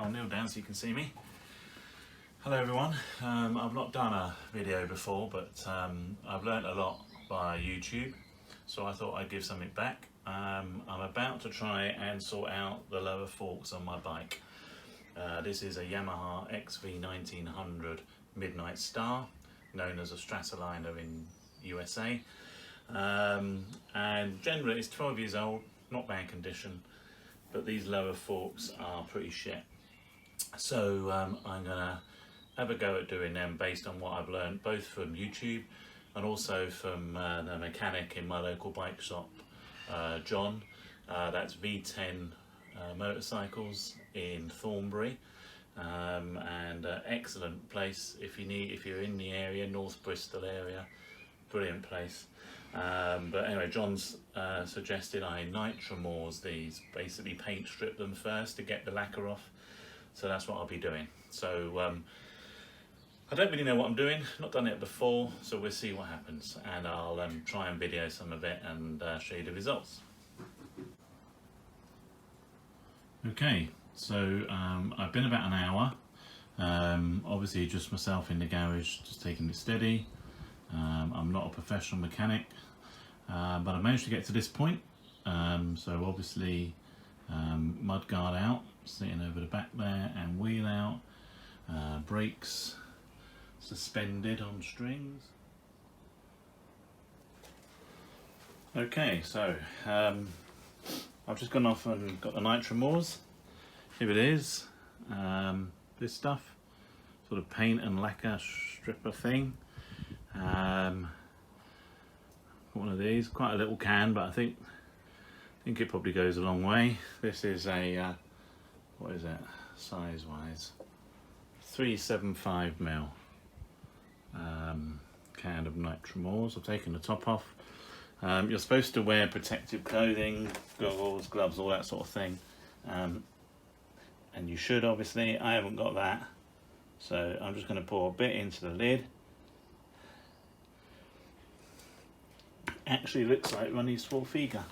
I'll kneel down so you can see me. Hello everyone. I've not done a video before, but I've learnt a lot by YouTube, so I thought I'd give something back. I'm about to try and sort out the lower forks on my bike. This is a Yamaha XV1900 Midnight Star, known as a Stratoliner in USA. And generally it's 12 years old, not bad condition, but these lower forks are pretty shit. So I'm gonna have a go at doing them based on what I've learned, both from YouTube and also from the mechanic in my local bike shop, John. That's V10 Motorcycles in Thornbury, and excellent place if you're in the area, North Bristol area, brilliant place. But anyway, John's suggested I Nitromors these, basically paint strip them first to get the lacquer off. So that's what I'll be doing. So I don't really know what I'm doing, not done it before, so we'll see what happens, and I'll try and video some of it and show you the results. Okay, so I've been about an hour, obviously just myself in the garage, just taking it steady. I'm not a professional mechanic, but I managed to get to this point. So obviously mudguard out, sitting over the back there, and wheel out, brakes suspended on strings. Okay, so I've just gone off and got the Nitromors. Here it is, this stuff, sort of paint and lacquer stripper thing. One of these, quite a little can, but I think it probably goes a long way. This is a what is it size wise, 375mm can of Nitromors. I've taken the top off. You're supposed to wear protective clothing, goggles, gloves, all that sort of thing, and you should. Obviously I haven't got that, so I'm just going to pour a bit into the lid. Actually looks like runny Swarfiga.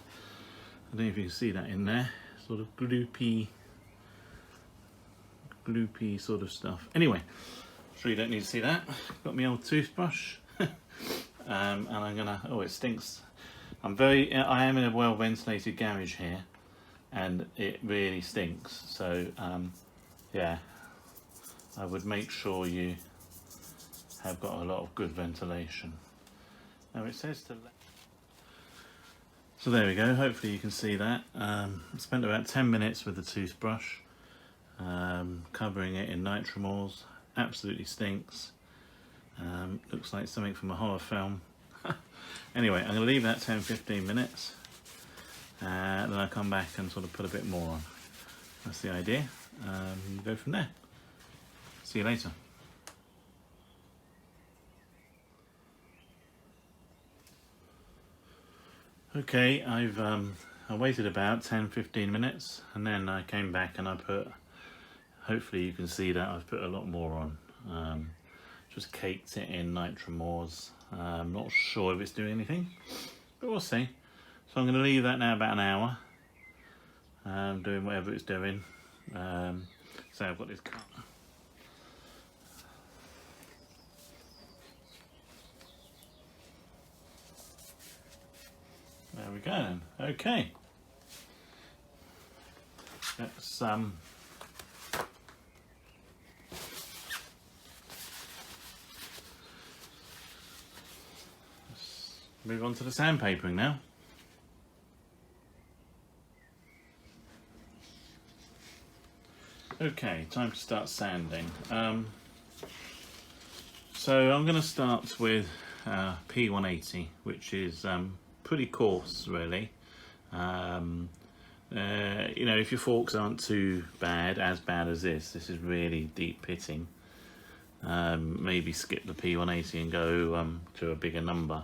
I don't know if you can see that in there, sort of gloopy sort of stuff. Anyway, sure you don't need to see that. Got my old toothbrush, and I'm gonna, oh, it stinks. I am in a well ventilated garage here, and it really stinks. So yeah, I would make sure you have got a lot of good ventilation. Now it says to. So there we go, hopefully you can see that. I spent about 10 minutes with the toothbrush, covering it in Nitromors. Absolutely stinks. Looks like something from a horror film. Anyway, I'm going to leave that 10-15 minutes, then I'll come back and sort of put a bit more on. That's the idea. Go from there. See you later. Okay, I waited about 10-15 minutes, and then I came back and I put, hopefully you can see that I've put a lot more on. Just caked it in Nitromors. I'm not sure if it's doing anything, but we'll see. So I'm going to leave that now about an hour, doing whatever it's doing. So I've got this cut. There we go then. Okay. Let's move on to the sandpapering now. Okay, time to start sanding. So I'm going to start with P180, which is pretty coarse, really. You know, if your forks aren't too bad, as bad as this is really deep pitting. Maybe skip the P180 and go to a bigger number.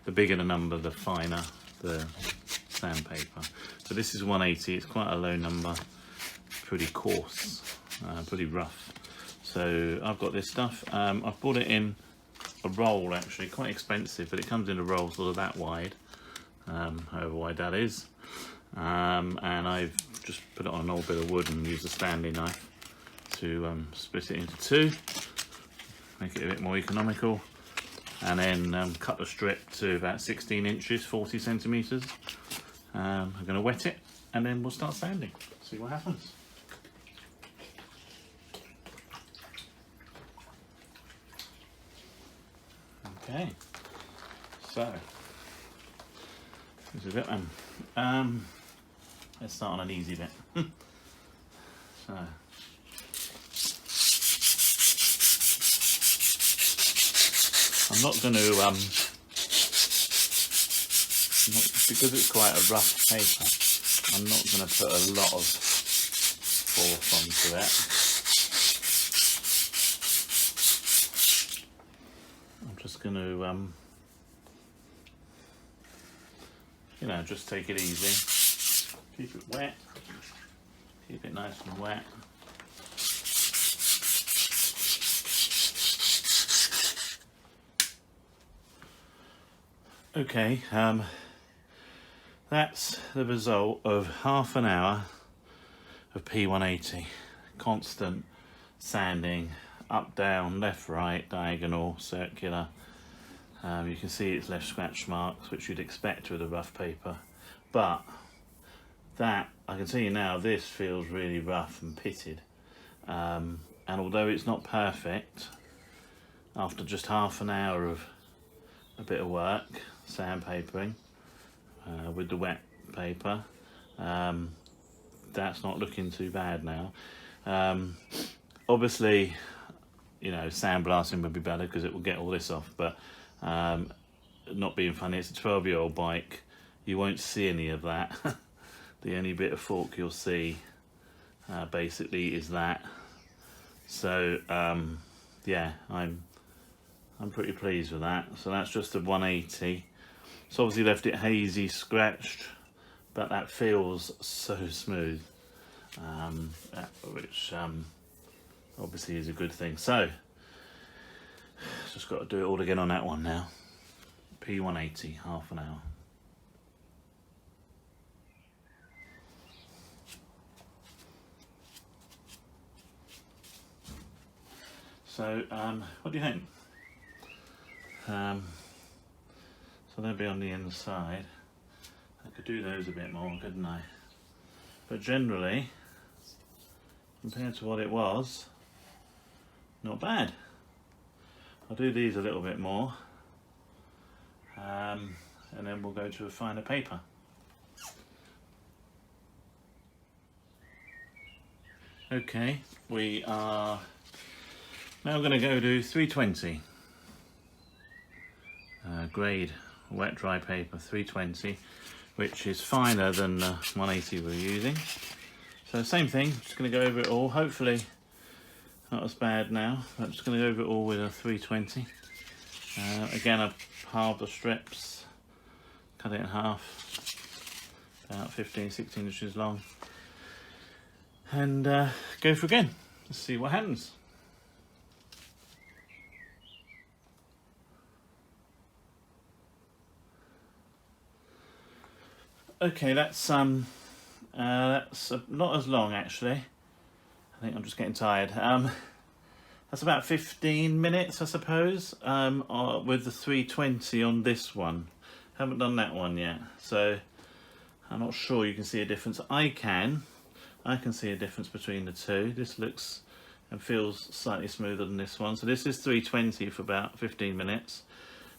The bigger the number, the finer the sandpaper. So this is 180. It's quite a low number, pretty coarse, pretty rough. So I've got this stuff. I've bought it in a roll, actually, quite expensive, but it comes in a roll sort of that wide, however wide that is. And I've just put it on an old bit of wood and used a Stanley knife. to split it into two, make it a bit more economical, and then cut the strip to about 16 inches, 40 centimetres. I'm going to wet it and then we'll start sanding, see what happens. Okay, so this is it then. Let's start on an easy bit. So, I'm not going to, because it's quite a rough paper, I'm not going to put a lot of force onto it. I'm just going to, you know, just take it easy. Keep it wet. Keep it nice and wet. Okay, that's the result of half an hour of P180. Constant sanding, up, down, left, right, diagonal, circular. You can see it's left scratch marks, which you'd expect with a rough paper. But that, I can tell you now, this feels really rough and pitted. And although it's not perfect, after just half an hour of a bit of work, sandpapering with the wet paper, that's not looking too bad now. Obviously, you know, sandblasting would be better because it will get all this off, but not being funny, it's a 12-year-old bike, you won't see any of that. The only bit of fork you'll see basically is that. So yeah, I'm pretty pleased with that. So that's just a 180. It's obviously left it hazy, scratched, but that feels so smooth, which obviously is a good thing. So just got to do it all again on that one now. P180, half an hour. So what do you think? So they'll be on the inside. I could do those a bit more, couldn't I? But generally, compared to what it was, not bad. I'll do these a little bit more, and then we'll go to a finer paper. Okay, we are now going to go to 320 grade wet dry paper, 320, which is finer than the 180 we're using. So same thing, just going to go over it all. Hopefully not as bad now. I'm just going to go over it all with a 320. Again, I've halved the strips, cut it in half, about 15-16 inches long, and go for again. Let's see what happens. Okay, that's not as long actually. I think I'm just getting tired. That's about 15 minutes, I suppose, with the 320 on this one. Haven't done that one yet, so I'm not sure you can see a difference. I can see a difference between the two. This looks and feels slightly smoother than this one. So this is 320 for about 15 minutes.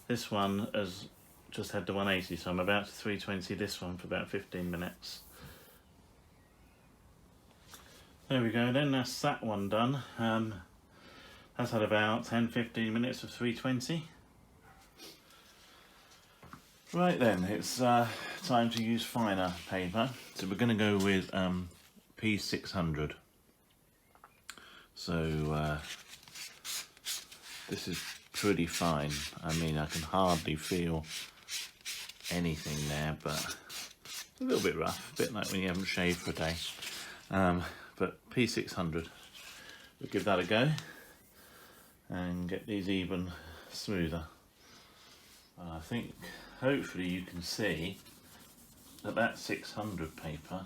This one has just had the 180, so I'm about to 320 this one for about 15 minutes. There we go then, that's that one done. That's had about 10-15 minutes of 320. Right then, it's time to use finer paper. So we're going to go with P600. So this is pretty fine. I mean, I can hardly feel anything there, but a little bit rough, a bit like when you haven't shaved for a day. But P600, we'll give that a go and get these even smoother. I think hopefully you can see that that 600 paper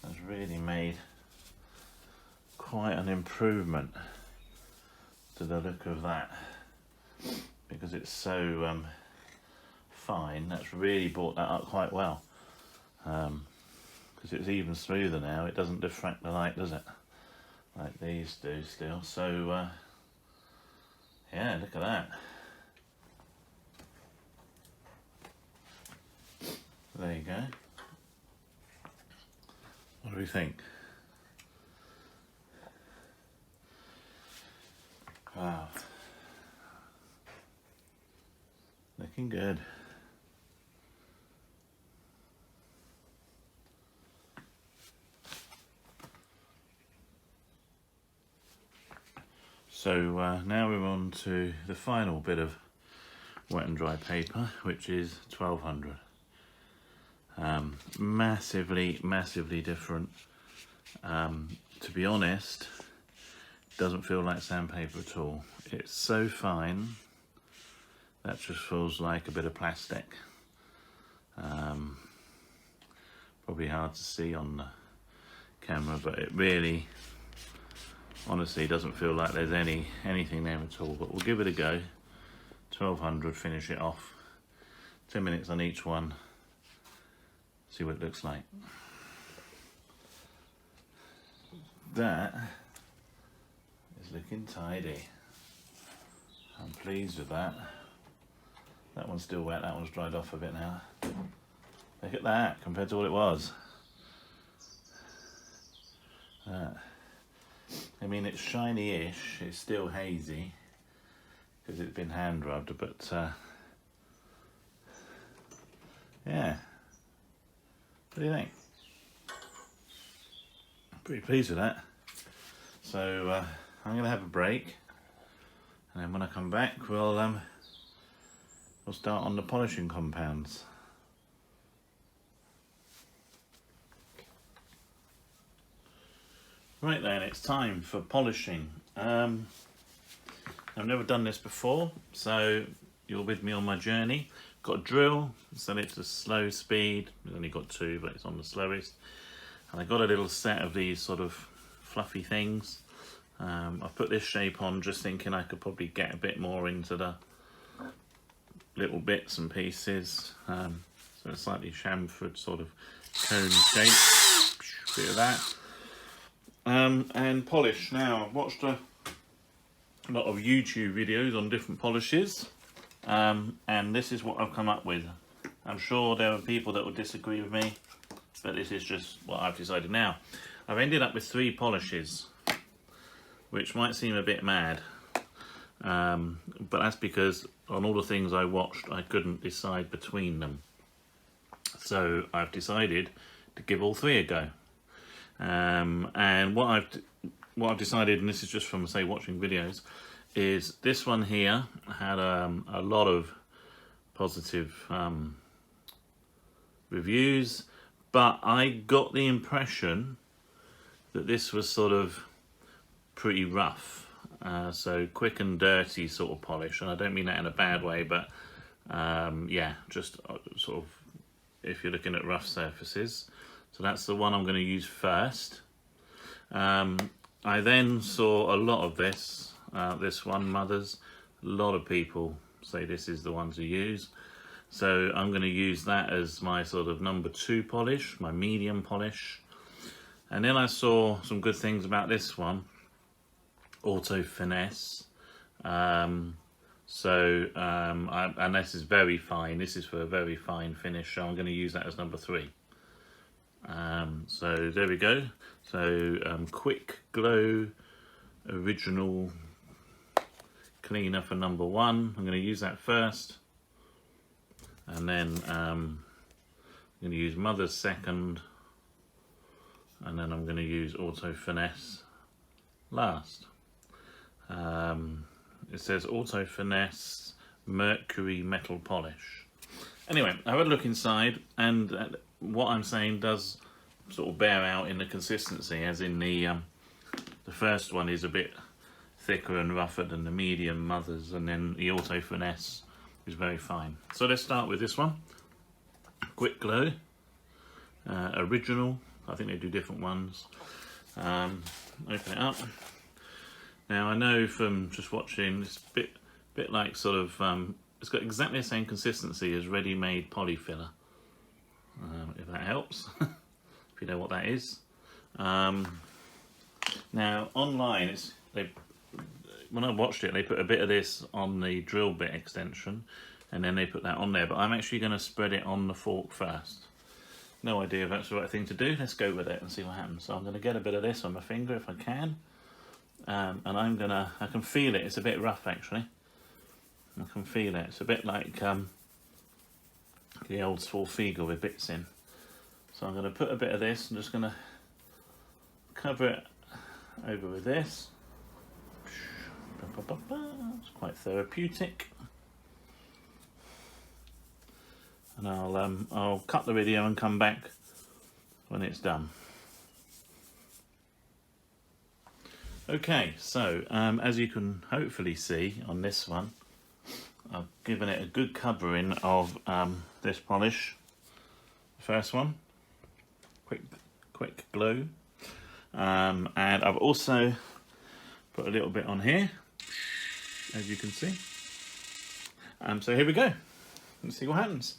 has really made quite an improvement to the look of that, because it's so fine. That's really brought that up quite well, because it's even smoother now. It doesn't diffract the light, does it, like these do still. So yeah, look at that. There you go. What do we think? Wow. Looking good. So now we're on to the final bit of wet and dry paper, which is 1200. Massively different. To be honest, it doesn't feel like sandpaper at all. It's so fine that just feels like a bit of plastic. Probably hard to see on the camera, but it really, honestly, doesn't feel like there's anything there at all. But we'll give it a go. 1200, finish it off. 10 minutes on each one. See what it looks like. That is looking tidy. I'm pleased with that. That one's still wet, that one's dried off a bit now. Look at that compared to what it was. I mean, it's shiny-ish, it's still hazy because it's been hand rubbed, but yeah. What do you think? I'm pretty pleased with that. So I'm going to have a break, and then when I come back, we'll start on the polishing compounds. Right then, it's time for polishing. I've never done this before, so you're with me on my journey. Got a drill, set it to slow speed. I've only got 2, but it's on the slowest. And I got a little set of these sort of fluffy things. I've put this shape on just thinking I could probably get a bit more into the little bits and pieces. So a slightly chamfered sort of cone shape. Bit of that. And polish. Now, I've watched a lot of YouTube videos on different polishes. And this is what I've come up with. I'm sure there are people that will disagree with me, but this is just what I've decided now. I've ended up with 3 polishes, which might seem a bit mad, but that's because on all the things I watched, I couldn't decide between them. So I've decided to give all 3 a go. And what I've decided, and this is just from, say, watching videos, is this one here had a lot of positive reviews, but I got the impression that this was sort of pretty rough, so quick and dirty sort of polish, and I don't mean that in a bad way, but yeah, just sort of if you're looking at rough surfaces. So that's the one I'm going to use first. I then saw a lot of this one, Mothers. A lot of people say this is the one to use. So I'm going to use that as my sort of number 2 polish, my medium polish. And then I saw some good things about this one, Auto Finesse. And this is very fine. This is for a very fine finish, so I'm going to use that as number 3. So there we go. So Quick-Glo Original Cleaner for number 1. I'm going to use that first, and then I'm going to use Mother's second, and then I'm going to use Auto Finesse last. It says Auto Finesse Mercury Metal Polish. Anyway, I had a look inside, and what I'm saying does sort of bear out in the consistency, as in the first one is a bit thicker and rougher than the medium Mothers, and then the Auto Finesse is very fine. So let's start with this one, Quick-Glo Original I think they do different ones. Open it up. Now I know from just watching, it's a bit like sort of, it's got exactly the same consistency as ready-made polyfiller, if that helps, if you know what that is. Now online, when I watched it, they put a bit of this on the drill bit extension, and then they put that on there, but I'm actually going to spread it on the fork first. No idea if that's the right thing to do. Let's go with it and see what happens. So I'm going to get a bit of this on my finger if I can, and I can feel it. It's a bit rough actually. I can feel it. It's a bit like the old Swarfiga with bits in. So I'm going to put a bit of this. I'm just going to cover it over with this. It's quite therapeutic. And I'll cut the video and come back when it's done. Okay, so as you can hopefully see on this one, I've given it a good covering of this polish. The first one, Quick-Glo, and I've also put a little bit on here, as you can see. So here we go. Let's see what happens.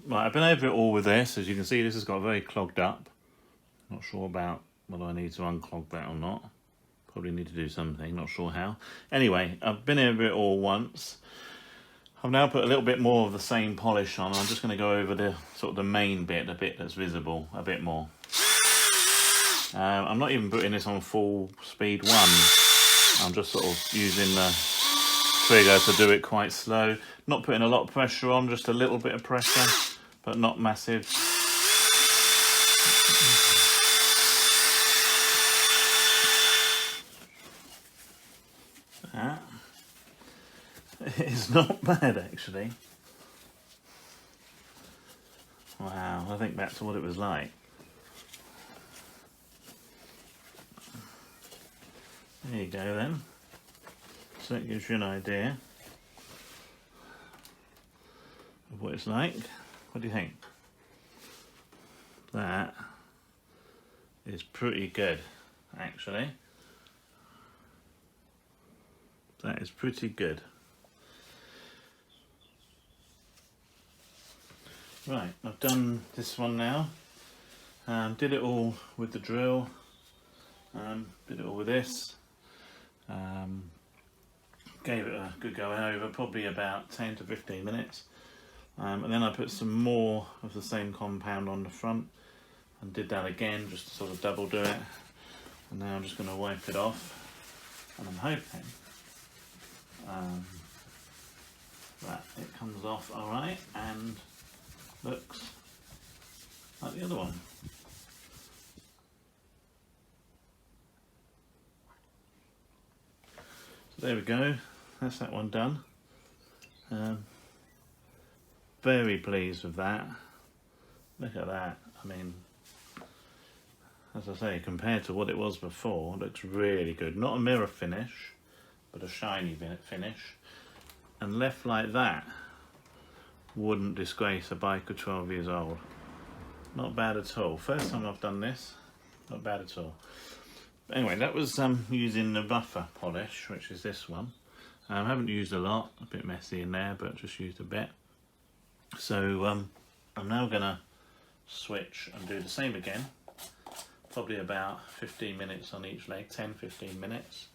Right, I've been over it all with this. As you can see, this has got very clogged up. Not sure about whether I need to unclog that or not. Probably need to do something, not sure how. Anyway, I've been over it all once. I've now put a little bit more of the same polish on. I'm just going to go over the sort of the main bit, the bit that's visible, a bit more. I'm not even putting this on full speed 1. I'm just sort of using the trigger to do it quite slow. Not putting a lot of pressure on, just a little bit of pressure, but not massive. That. It's not bad actually. Wow, I think that's what it was like. There you go then. So that gives you an idea of what it's like. What do you think? That is pretty good, actually. That is pretty good. Right, I've done this one now. Did it all with the drill. Did it all with this. Gave it a good going over, probably about 10 to 15 minutes. And then I put some more of the same compound on the front and did that again, just to sort of double do it. And now I'm just going to wipe it off, and I'm hoping that it comes off alright and looks like the other one. So there we go, that's that one done. Very pleased with that. Look at that. I mean, as I say, compared to what it was before, it looks really good. Not a mirror finish, but a shiny finish. And left like that, wouldn't disgrace a bike of 12 years old. Not bad at all. First time I've done this, not bad at all. Anyway, that was using the buffer polish, which is this one. I haven't used a lot, a bit messy in there, but just used a bit. So I'm now gonna switch and do the same again. Probably about 15 minutes on each leg, 10-15 minutes.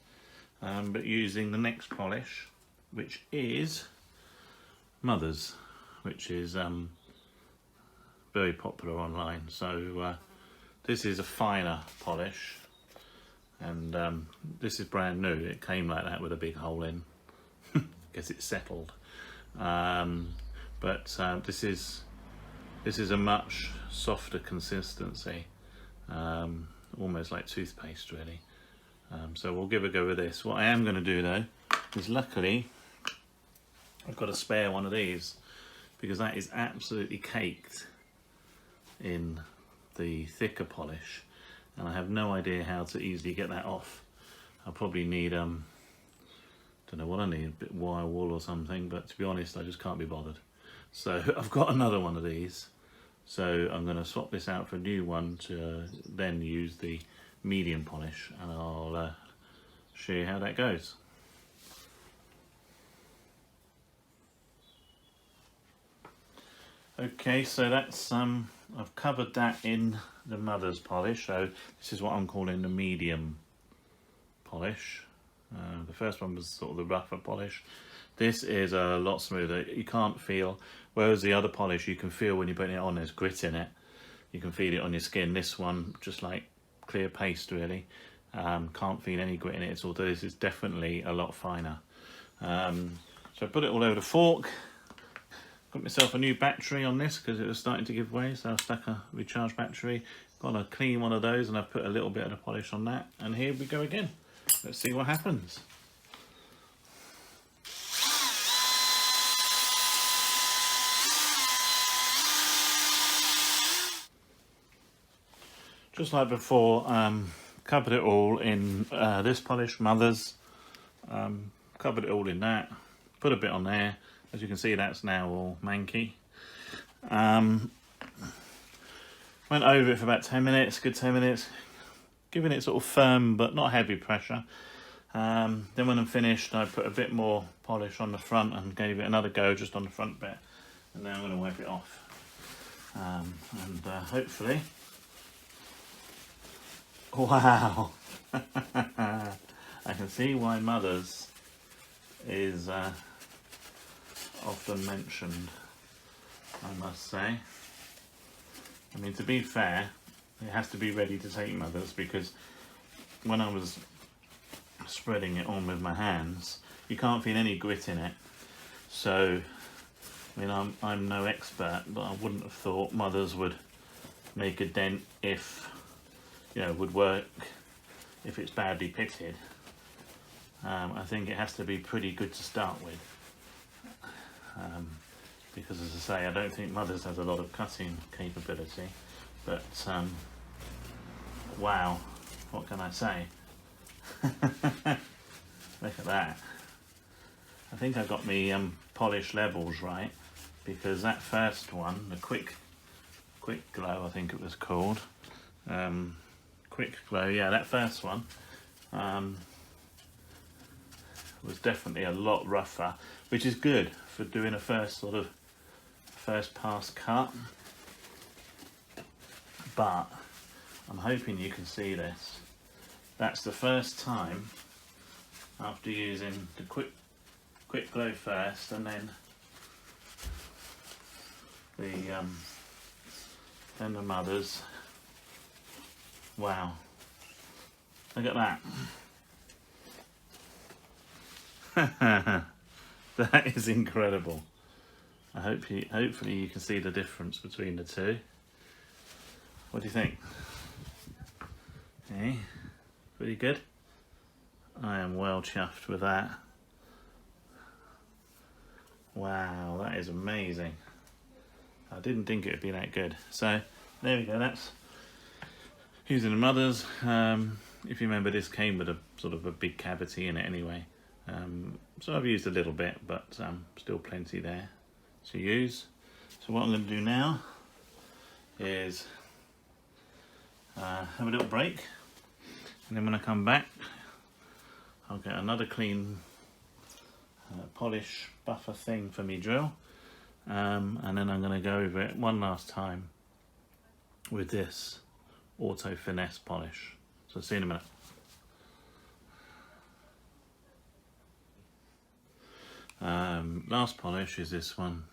But using the next polish, which is Mother's, which is very popular online. So this is a finer polish, and this is brand new. It came like that with a big hole in. Guess it's settled. But this is a much softer consistency, almost like toothpaste really. So we'll give a go with this. What I am going to do though is, luckily I've got to spare one of these because that is absolutely caked in the thicker polish, and I have no idea how to easily get that off. I'll probably need don't know what I need, a bit of wire wool or something, but to be honest I just can't be bothered. So I've got another one of these, so I'm going to swap this out for a new one to then use the medium polish, and I'll show you how that goes. Okay, so that's I've covered that in the mother's polish, so this is what I'm calling the medium polish. The first one was sort of the rougher polish. This is a lot smoother. You can't feel, whereas the other polish you can feel when you're putting it on, there's grit in it. You can feel it on your skin. This one, just like clear paste really. Can't feel any grit in it, although this is definitely a lot finer. So I put it all over the fork. Got myself a new battery on this because it was starting to give way, so I stuck a recharge battery. Got a clean one of those and I've put a little bit of the polish on that, and here we go again. Let's see what happens. Just like before, covered it all in this polish, Mother's. Covered it all in that, put a bit on there. As you can see, that's now all manky. Went over it for about 10 minutes, good 10 minutes, giving it sort of firm but not heavy pressure. Then when I'm finished, I put a bit more polish on the front and gave it another go just on the front bit. And now I'm going to wipe it off. Hopefully... Wow! I can see why Mother's is often mentioned, I must say. I mean, to be fair, it has to be ready to take Mother's, because when I was spreading it on with my hands, you can't feel any grit in it. So, I mean, I'm no expert, but I wouldn't have thought Mother's would make a dent if, you know, would work if it's badly pitted. I think it has to be pretty good to start with. Because as I say, I don't think Mother's has a lot of cutting capability, but wow, what can I say? Look at that. I think I got me polish levels right, because that first one, the Quick-Glo, I think it was called, Quick-Glo, yeah, that first one was definitely a lot rougher, which is good for doing a first pass cut. But I'm hoping you can see this. That's the first time after using the Quick-Glo first, and then the Mother's. Wow! Look at that. That is incredible. Hopefully you can see the difference between the two. What do you think? Okay, pretty good. I am well chuffed with that. Wow, that is amazing. I didn't think it would be that good. So there we go, that's using the Mother's. If you remember, this came with a sort of a big cavity in it anyway. So I've used a little bit, but still plenty there to use. So what I'm going to do now is have a little break, and then when I come back I'll get another clean polish buffer thing for me drill, and then I'm going to go over it one last time with this Auto Finesse polish. So see you in a minute. Last polish is this one,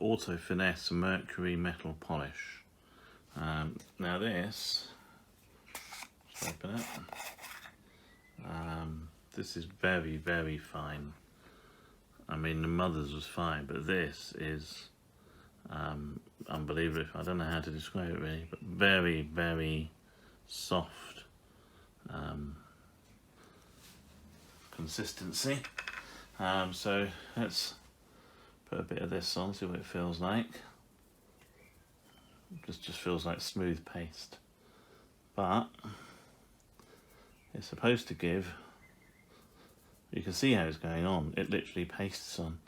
Auto Finesse Mercury Metal Polish. Now this, let's open it. This is very, very fine. I mean, the Mother's was fine, but this is unbelievable. I don't know how to describe it really, but very, very soft consistency. So let's put a bit of this on, see what it feels like. This just feels like smooth paste, but it's supposed to give, you can see how it's going on, it literally pastes on.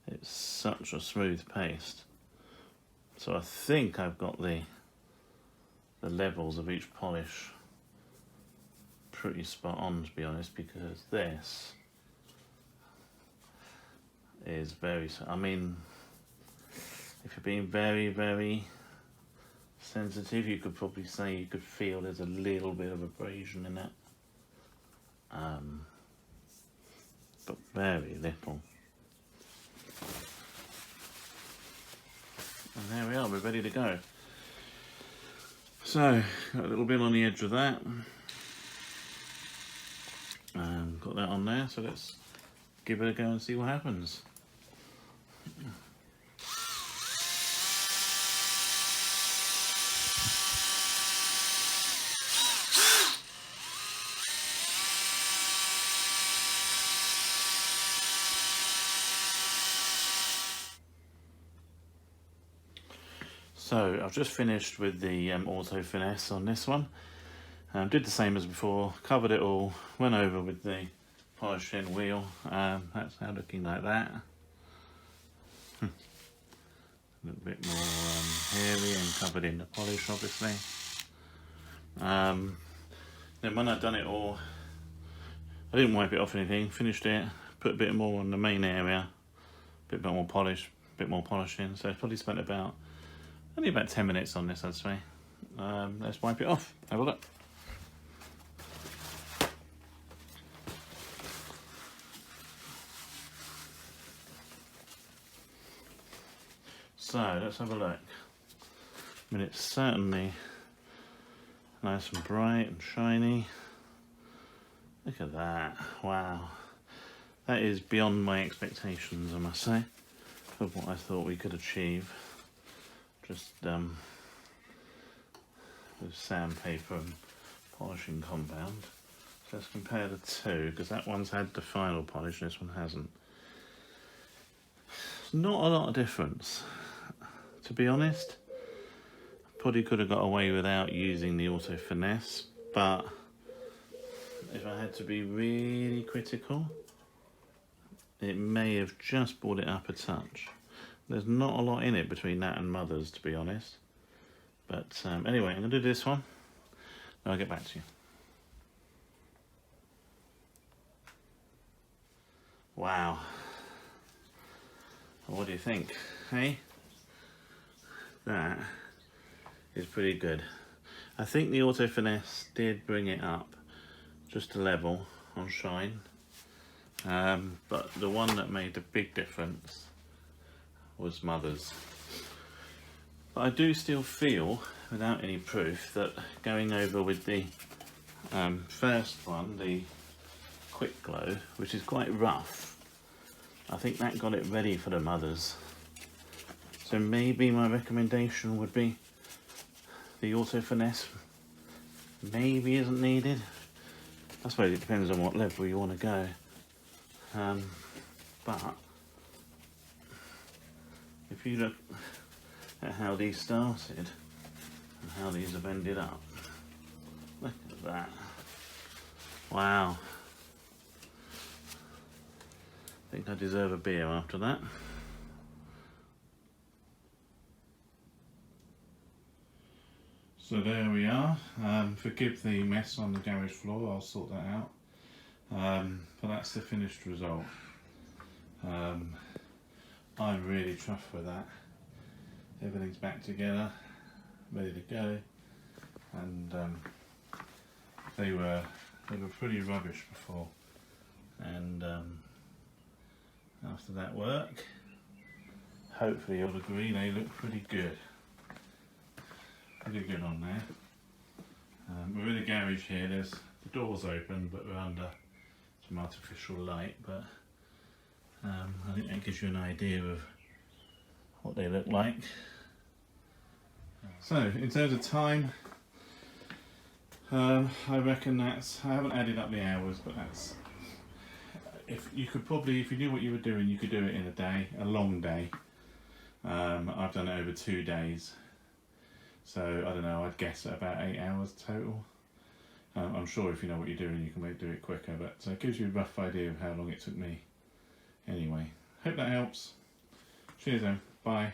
It's such a smooth paste. So I think I've got the levels of each polish pretty spot on, to be honest, because this is very, I mean, if you're being very, very sensitive, you could probably say you could feel there's a little bit of abrasion in it, but very little. And there we are, we're ready to go. So, got a little bit on the edge of that. Got that on there, so let's give it a go and see what happens. So I've just finished with the auto finesse on this one. Did the same as before, covered it all, went over with the polishing wheel. That's now looking like that. A little bit more hairy and covered in the polish, obviously. Then when I'd done it all, I didn't wipe it off anything, finished it, put a bit more on the main area, a bit more polish, a bit more polishing. So I probably spent only about 10 minutes on this, I'd say. Let's wipe it off, have a look. So let's have a look. I mean, it's certainly nice and bright and shiny. Look at that, wow. That is beyond my expectations, I must say, of what I thought we could achieve. Just with sandpaper and polishing compound. So let's compare the two, because that one's had the final polish and this one hasn't. Not a lot of difference, to be honest. Probably could have got away without using the auto finesse, but if I had to be really critical, it may have just brought it up a touch. There's not a lot in it between that and Mother's, to be honest. But anyway, I'm going to do this one, and I'll get back to you. Wow. What do you think? Hey? That is pretty good. I think the auto finesse did bring it up just a level on shine. But the one that made the big difference was Mother's. But I do still feel, without any proof, that going over with the first one, the Quick-Glo, which is quite rough, I think that got it ready for the Mother's. So maybe my recommendation would be the auto finesse maybe isn't needed. I suppose it depends on what level you want to go. But if you look at how these started and how these have ended up, look at that. Wow. I think I deserve a beer after that. So there we are. Forgive the mess on the garage floor, I'll sort that out. But that's the finished result. I'm really chuffed with that. Everything's back together, ready to go, and they were pretty rubbish before, and after that work, hopefully you'll agree they look pretty good. Pretty good on there. We're in a garage here, the door's open, but we're under some artificial light, but I think that gives you an idea of what they look like. So in terms of time, I reckon I haven't added up the hours, but that's, if you could probably, if you knew what you were doing, you could do it in a day, a long day. I've done it over 2 days, so I don't know, I'd guess at about 8 hours total. I'm sure if you know what you're doing you can do it quicker, but it gives you a rough idea of how long it took me. Anyway, hope that helps. Cheers then, bye.